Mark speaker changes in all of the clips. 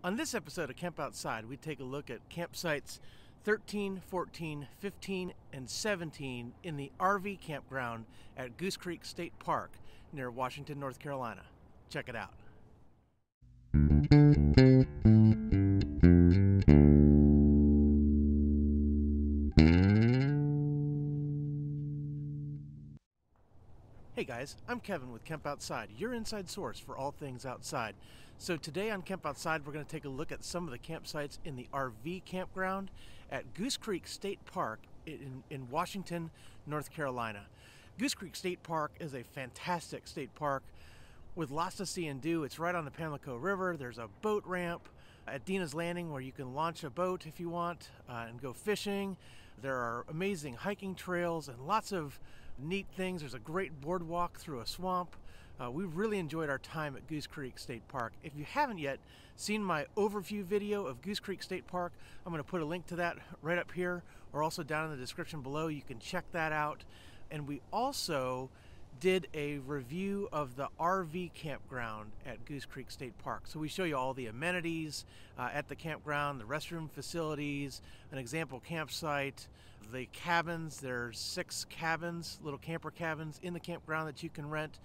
Speaker 1: On this episode of Camp Outside, we take a look at campsites 13, 14, 15, and 17 in the RV campground at Goose Creek State Park near Washington, North Carolina. Check it out. Hey guys, I'm Kevin with Camp Outside, your inside source for all things outside. So today on Camp Outside, we're going to take a look at some of the campsites in the RV campground at Goose Creek State Park in Washington, North Carolina. Goose Creek State Park is a fantastic state park with lots to see and do. It's right on the Pamlico River. There's a boat ramp at Dina's Landing where you can launch a boat if you want and go fishing. There are amazing hiking trails and lots of neat things. There's a great boardwalk through a swamp. We really enjoyed our time at Goose Creek State Park. If you haven't yet seen my overview video of Goose Creek State Park, I'm going to put a link to that right up here or also down in the description below. You can check that out. And we also did a review of the RV campground at Goose Creek State Park. So we show you all the amenities at the campground, the restroom facilities, an example campsite, the cabins. There's 6 cabins, little camper cabins in the campground that you can rent.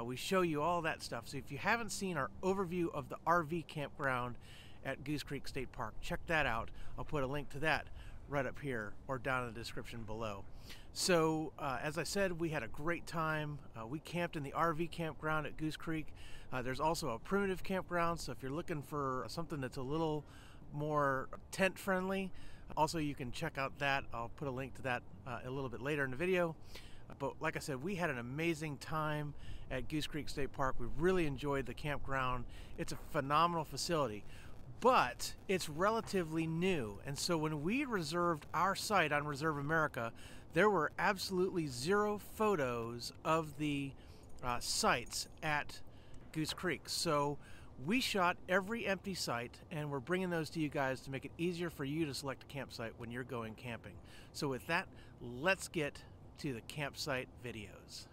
Speaker 1: We show you all that stuff. So if you haven't seen our overview of the RV campground at Goose Creek State Park, check that out. I'll put a link to that right up here or down in the description below. So as I said, we had a great time. We camped in the RV campground at Goose Creek. There's also a primitive campground, so if you're looking for something that's a little more tent friendly, also you can check out that. I'll put a link to that a little bit later in the video. But like I said, we had an amazing time at Goose Creek State Park. We really enjoyed the campground. It's a phenomenal facility, but it's relatively new. And so when we reserved our site on Reserve America, there were absolutely 0 photos of the sites at Goose Creek. So we shot every empty site and we're bringing those to you guys to make it easier for you to select a campsite when you're going camping. So with that, let's get to the campsite videos.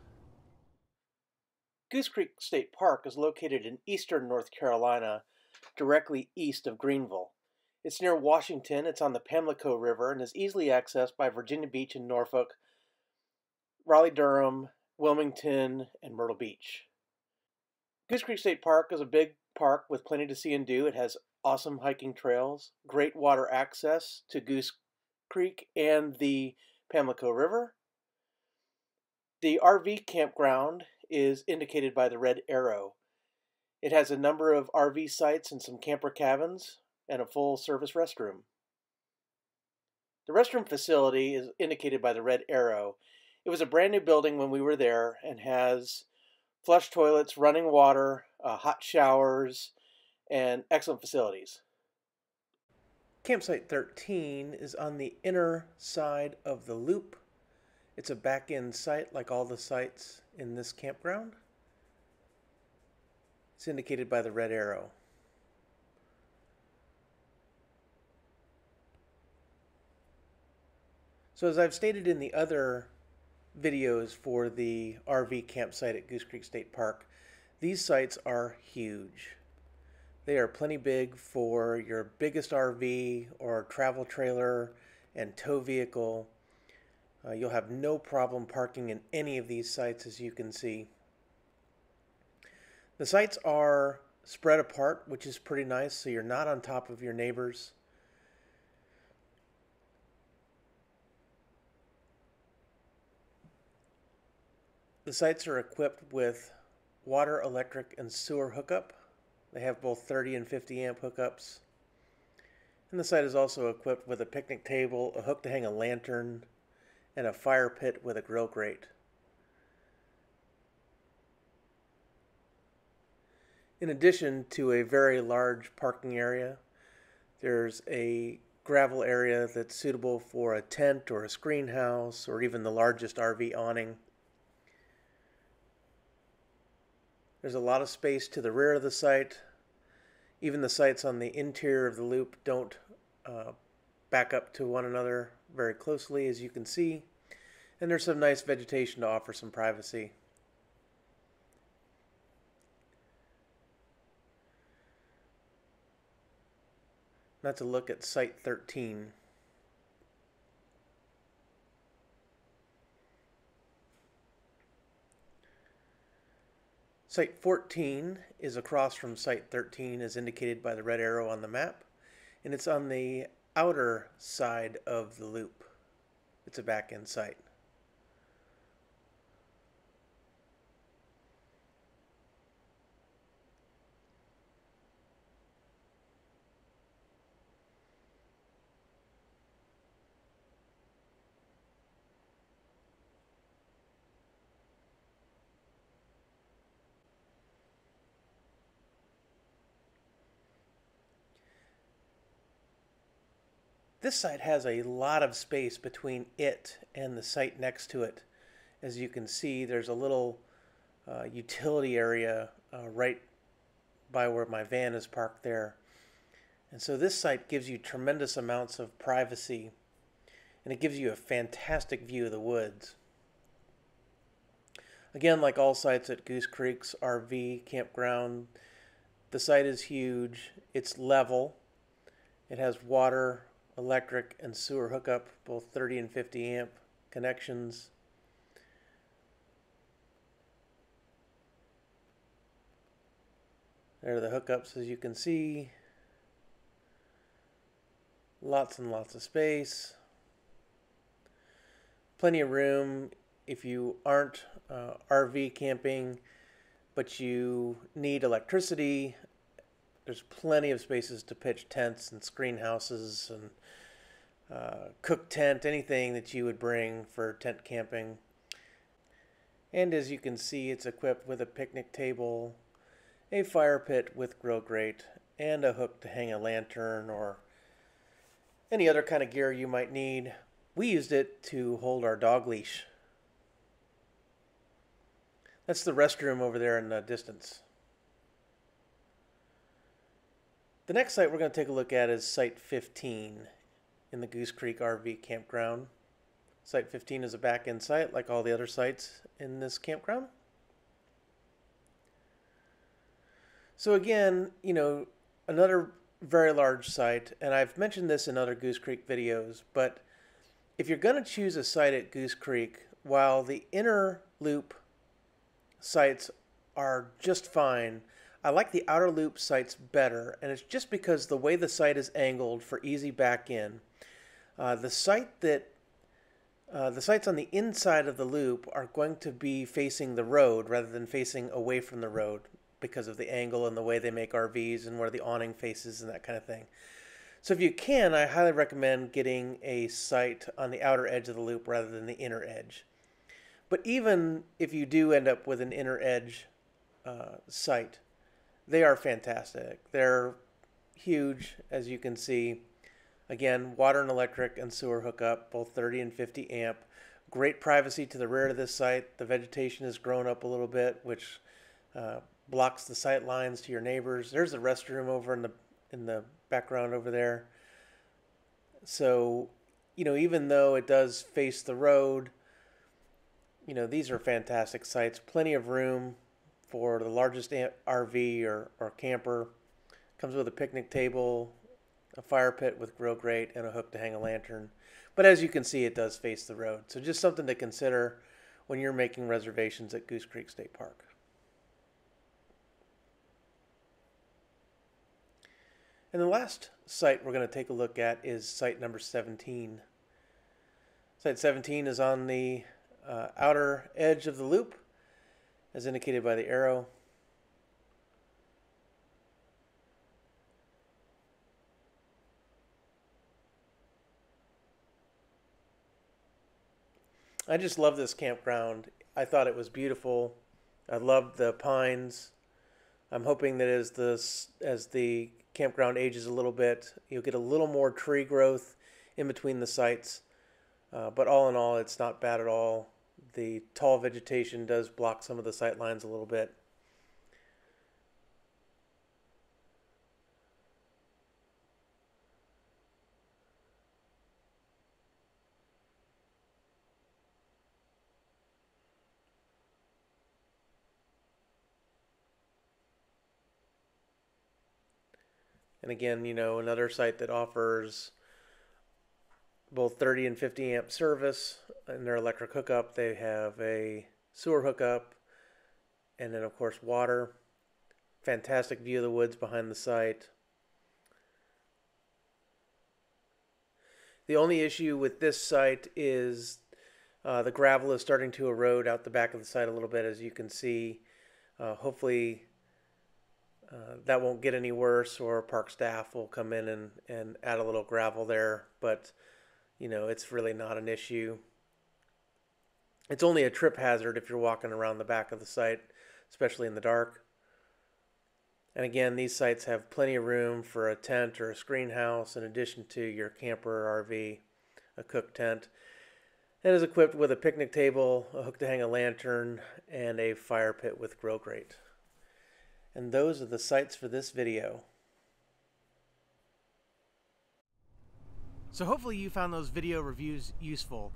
Speaker 1: Goose Creek State Park is located in eastern North Carolina, directly east of Greenville. It's near Washington. It's on the Pamlico River and is easily accessed by Virginia Beach and Norfolk, Raleigh-Durham, Wilmington, and Myrtle Beach. Goose Creek State Park is a big park with plenty to see and do. It has awesome hiking trails, great water access to Goose Creek and the Pamlico River. The RV campground is indicated by the red arrow. It has a number of RV sites and some camper cabins and a full-service restroom. The restroom facility is indicated by the red arrow. It was a brand new building when we were there and has flush toilets, running water, hot showers, and excellent facilities. Campsite 13 is on the inner side of the loop. It's a back-end site like all the sites in this campground. It's indicated by the red arrow. So as I've stated in the other videos for the RV campsite at Goose Creek State Park, these sites are huge. They are plenty big for your biggest RV or travel trailer and tow vehicle. You'll have no problem parking in any of these sites, as you can see. The sites are spread apart, which is pretty nice, so you're not on top of your neighbors. The sites are equipped with water, electric, and sewer hookup. They have both 30 and 50 amp hookups. And the site is also equipped with a picnic table, a hook to hang a lantern, and a fire pit with a grill grate. In addition to a very large parking area, there's a gravel area that's suitable for a tent or a screen house or even the largest RV awning. There's a lot of space to the rear of the site. Even the sites on the interior of the loop don't back up to one another very closely, as you can see. And there's some nice vegetation to offer some privacy. not to look at Site 13. Site 14 is across from Site 13 as indicated by the red arrow on the map, and it's on the outer side of the loop. It's a back-end site. This site has a lot of space between it and the site next to it. As you can see, there's a little utility area right by where my van is parked there. And so this site gives you tremendous amounts of privacy, and it gives you a fantastic view of the woods. Again, like all sites at Goose Creek's RV campground, the site is huge. It's level. It has water, electric, and sewer hookup, both 30 and 50 amp connections. There are the hookups, as you can see. Lots and lots of space. Plenty of room if you aren't RV camping, but you need electricity. There's plenty of spaces to pitch tents and screen houses and cook tent, anything that you would bring for tent camping. And as you can see, it's equipped with a picnic table, a fire pit with grill grate, and a hook to hang a lantern or any other kind of gear you might need. We used it to hold our dog leash. That's the restroom over there in the distance. The next site we're going to take a look at is Site 15 in the Goose Creek RV campground. Site 15 is a back-end site like all the other sites in this campground. So again, another very large site, and I've mentioned this in other Goose Creek videos, but if you're going to choose a site at Goose Creek, while the inner loop sites are just fine, I like the outer loop sites better, and it's just because the way the site is angled for easy back in. The sites on the inside of the loop are going to be facing the road rather than facing away from the road because of the angle and the way they make RVs and where the awning faces and that kind of thing. So if you can, I highly recommend getting a site on the outer edge of the loop rather than the inner edge. But even if you do end up with an inner edge site, they are fantastic. They're huge, as you can see. Again, water and electric and sewer hookup, both 30 and 50 amp. Great privacy to the rear of this site. The vegetation has grown up a little bit, which blocks the sight lines to your neighbors. There's the restroom over in the background over there. So, even though it does face the road, these are fantastic sites. Plenty of room for the largest RV or camper. Comes with a picnic table, a fire pit with grill grate, and a hook to hang a lantern. But as you can see, it does face the road. So just something to consider when you're making reservations at Goose Creek State Park. And the last site we're going to take a look at is site number 17. Site 17 is on the outer edge of the loop, as indicated by the arrow. I just love this campground. I thought it was beautiful. I loved the pines. I'm hoping that as the campground ages a little bit, you'll get a little more tree growth in between the sites. But all in all, it's not bad at all. The tall vegetation does block some of the sight lines a little bit. And again, you know, another site that offers both 30 and 50 amp service in their electric hookup. They have a sewer hookup, and then of course water. Fantastic view of the woods behind the site. The only issue with this site is the gravel is starting to erode out the back of the site a little bit, as you can see. Hopefully that won't get any worse, or park staff will come in and add a little gravel there, but you know, it's really not an issue. It's only a trip hazard if you're walking around the back of the site, especially in the dark. And again, these sites have plenty of room for a tent or a screen house in addition to your camper or RV, a cook tent. It is equipped with a picnic table, a hook to hang a lantern, and a fire pit with grill grate. And those are the sites for this video. So hopefully you found those video reviews useful.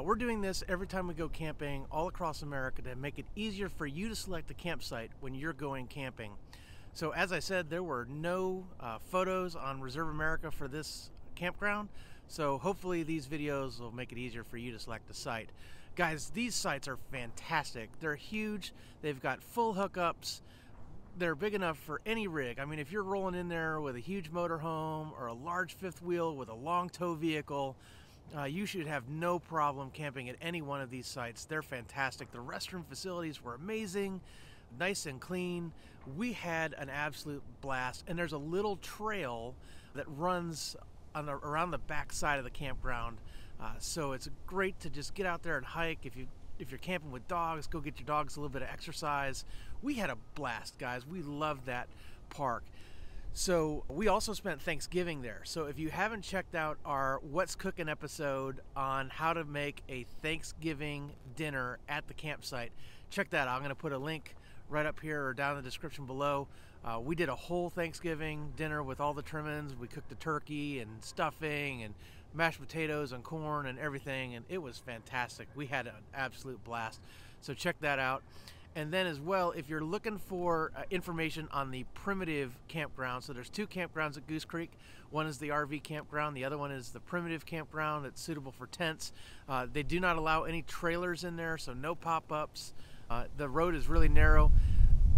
Speaker 1: We're doing this every time we go camping all across America to make it easier for you to select a campsite when you're going camping. So as I said, there were no photos on Reserve America for this campground. So hopefully these videos will make it easier for you to select a site. Guys, these sites are fantastic. They're huge. They've got full hookups. They're big enough for any rig. I mean, if you're rolling in there with a huge motorhome or a large fifth wheel with a long tow vehicle, you should have no problem camping at any one of these sites. They're fantastic. The restroom facilities were amazing, nice and clean. We had an absolute blast, and there's a little trail that runs around the back side of the campground. So it's great to just get out there and hike. If you're camping with dogs, go get your dogs a little bit of exercise. We had a blast, guys. We loved that park. So we also spent Thanksgiving there. So if you haven't checked out our What's Cooking episode on how to make a Thanksgiving dinner at the campsite, check that out. I'm going to put a link right up here or down in the description below. We did a whole Thanksgiving dinner with all the trimmings. We cooked the turkey and stuffing and mashed potatoes and corn and everything, and it was fantastic. We had an absolute blast. So check that out. And then as well, if you're looking for information on the primitive campground, so there's two campgrounds at Goose Creek. One is the RV campground. The other one is the primitive campground that's suitable for tents. They do not allow any trailers in there, so no pop-ups. The road is really narrow.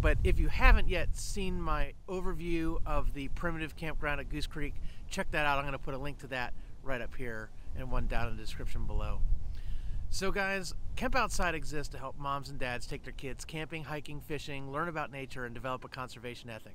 Speaker 1: But if you haven't yet seen my overview of the primitive campground at Goose Creek, check that out. I'm going to put a link to that right up here and one down in the description below. So guys, Camp Outside exists to help moms and dads take their kids camping, hiking, fishing, learn about nature, and develop a conservation ethic.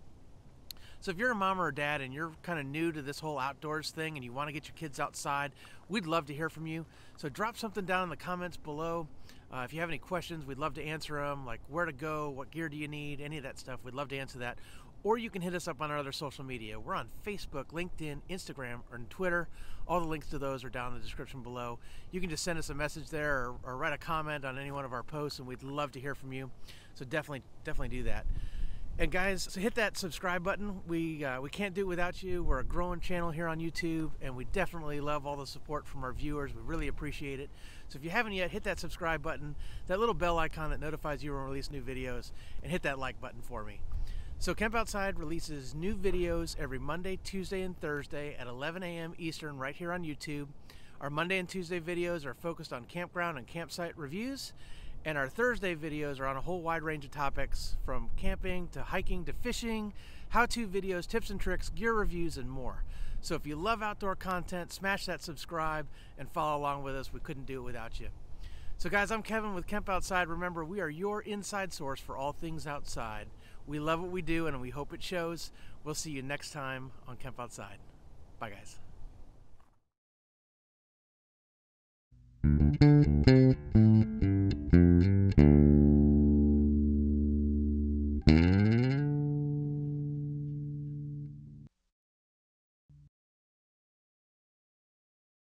Speaker 1: So if you're a mom or a dad and you're kind of new to this whole outdoors thing and you want to get your kids outside, we'd love to hear from you. So drop something down in the comments below. If you have any questions, we'd love to answer them, like where to go, what gear do you need, any of that stuff. We'd love to answer that. Or you can hit us up on our other social media. We're on Facebook, LinkedIn, Instagram, or Twitter. All the links to those are down in the description below. You can just send us a message there or write a comment on any one of our posts, and we'd love to hear from you. So definitely do that. And guys, so hit that subscribe button. We can't do it without you. We're a growing channel here on YouTube, and we definitely love all the support from our viewers. We really appreciate it. So if you haven't yet, hit that subscribe button, that little bell icon that notifies you when we release new videos, and hit that like button for me. So Camp Outside releases new videos every Monday, Tuesday, and Thursday at 11 a.m. Eastern right here on YouTube. Our Monday and Tuesday videos are focused on campground and campsite reviews, and our Thursday videos are on a whole wide range of topics from camping to hiking to fishing, how-to videos, tips and tricks, gear reviews, and more. So if you love outdoor content, smash that subscribe and follow along with us. We couldn't do it without you. So guys, I'm Kevin with Camp Outside. Remember, we are your inside source for all things outside. We love what we do, and we hope it shows. We'll see you next time on Camp Outside. Bye, guys.